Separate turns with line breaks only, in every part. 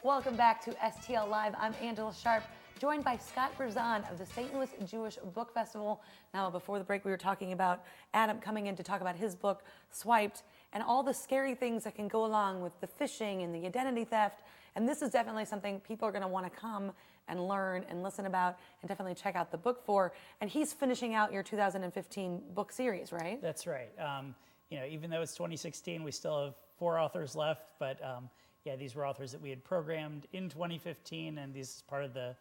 Welcome back to STL Live. I'm Angella Sharpe, joined by Scott Berzon of the St. Louis Jewish Book Festival. Now, before the break, we were talking about Adam coming in to talk about his book, Swiped, and all the scary things that can go along with the phishing and the identity theft. And this is definitely something people are going to want to come and learn and listen about and definitely check out the book for. And he's finishing out your 2015 book series, right?
That's right. Even though it's 2016, we still have 4 authors left, but yeah, these were authors that we had programmed in 2015, and this is part of the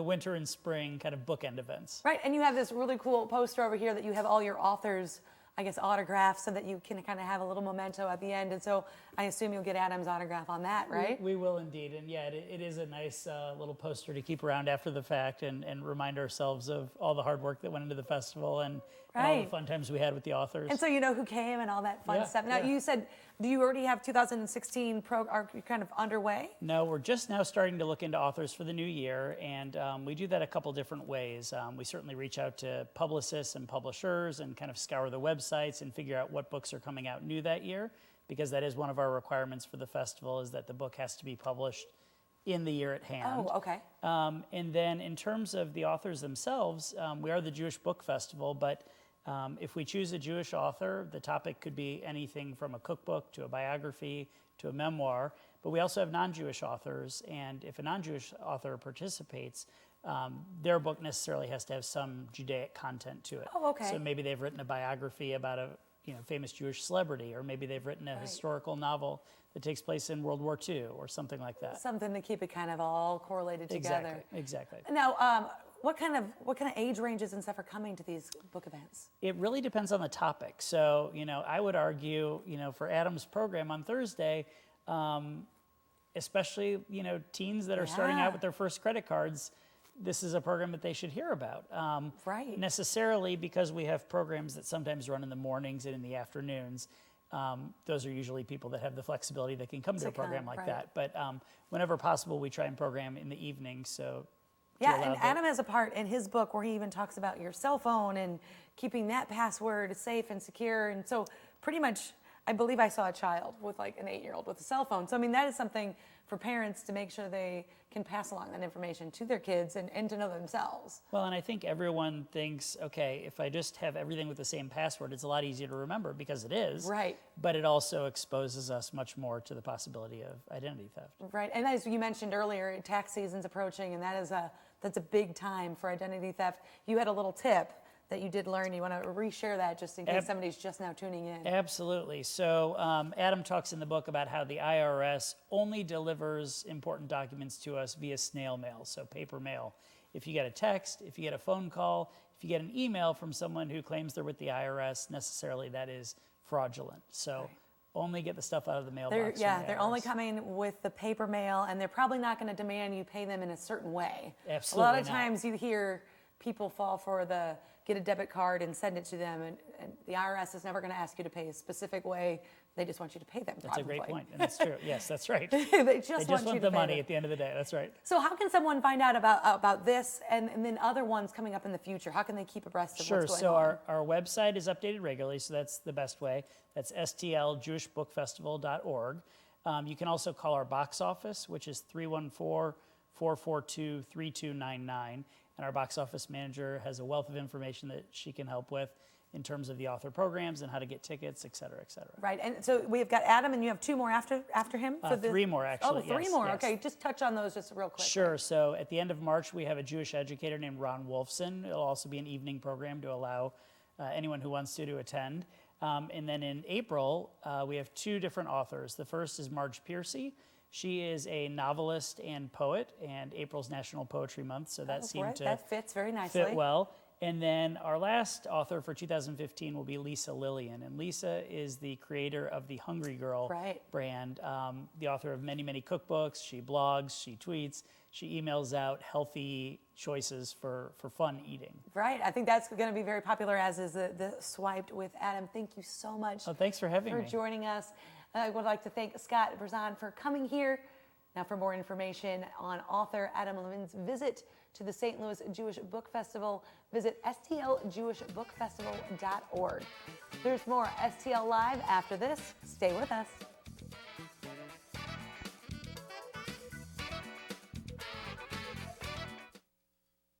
winter and spring kind of bookend events.
Right, and you have this really cool poster over here that you have all your authors, I guess, autographs so that you can kind of have a little memento at the end. And so I assume you'll get Adam's autograph on that, right?
We will indeed. And yeah, it is a nice little poster to keep around after the fact and remind ourselves of all the hard work that went into the festival and all the fun times we had with the authors.
And so you know who came and all that fun stuff. Now, you said, do you already have 2016 are you kind of underway?
No, we're just now starting to look into authors for the new year, and we do that a couple different ways. We certainly reach out to publicists and publishers and kind of scour the websites and figure out what books are coming out new that year, because that is one of our requirements for the festival, is that the book has to be published in the year at hand.
Oh, okay.
And then in terms of the authors themselves, we are the Jewish Book Festival, but if we choose a Jewish author, the topic could be anything from a cookbook to a biography to a memoir, but we also have non-Jewish authors, and if a non-Jewish author participates, their book necessarily has to have some Judaic content to it.
Oh, okay.
So maybe they've written a biography about a famous Jewish celebrity, or maybe they've written a historical novel that takes place in World War II or something like that.
Something to keep it kind of all correlated together.
Exactly.
Now, what kind of age ranges and stuff are coming to these book events?
It really depends on the topic. So, I would argue, for Adam's program on Thursday, especially, teens that are starting out with their first credit cards, this is a program that they should hear about.
Right.
Necessarily because we have programs that sometimes run in the mornings and in the afternoons. Those are usually people that have the flexibility that can come to a program like that. But whenever possible, we try and program in the evening. So.
Yeah, and Adam has a part in his book where he even talks about your cell phone and keeping that password safe and secure. And so pretty much, I believe I saw a child with like an 8-year-old with a cell phone. So, I mean, that is something for parents to make sure they can pass along that information to their kids and to know themselves.
Well, and I think everyone thinks, okay, if I just have everything with the same password, it's a lot easier to remember, because it is.
Right.
But it also exposes us much more to the possibility of identity theft.
Right, and as you mentioned earlier, tax season's approaching, and that's a big time for identity theft. You had a little tip that you did learn. You want to reshare that just in case somebody's just now tuning in.
Absolutely. So Adam talks in the book about how the IRS only delivers important documents to us via snail mail, so paper mail. If you get a text, if you get a phone call, if you get an email from someone who claims they're with the IRS, necessarily that is fraudulent. So only get the stuff out of the mailbox.
They're only coming with the paper mail, and they're probably not going to demand you pay them in a certain way.
Absolutely.
A lot of times you hear people fall for the get a debit card and send it to them, and the IRS is never going to ask you to pay a specific way. They just want you to pay them.
That's a great point, and that's true. Yes, that's right.
They just want
the money at the end of the day. That's right.
So how can someone find out about this and then other ones coming up in the future? How can they keep abreast of what's going on?
So our website is updated regularly, so that's the best way. That's stljewishbookfestival.org. You can also call our box office, which is 314-442-3299. And our box office manager has a wealth of information that she can help with in terms of the author programs and how to get tickets, et cetera, et cetera.
Right, and so we've got Adam, and you have 2 more after him?
3 more, actually.
Oh, 3 more. Yes. Okay, just touch on those just real quick.
Sure. So at the end of March, we have a Jewish educator named Ron Wolfson. It'll also be an evening program to allow anyone who wants to attend. And then in April, we have 2 different authors. The first is Marge Piercy. She is a novelist and poet, and April's National Poetry Month, so that seemed to
that fits very nicely.
Fit well. And then our last author for 2015 will be Lisa Lillian, and Lisa is the creator of the Hungry Girl brand, the author of many, many cookbooks. She blogs, she tweets, she emails out healthy choices for fun eating.
Right, I think that's going to be very popular, as is the Swiped with Adam. Thank you so much.
Oh, thanks for having me.
For joining us. I would like to thank Scott Berzon for coming here. Now, for more information on author Adam Levin's visit to the St. Louis Jewish Book Festival, visit stljewishbookfestival.org. There's more STL Live after this. Stay with us.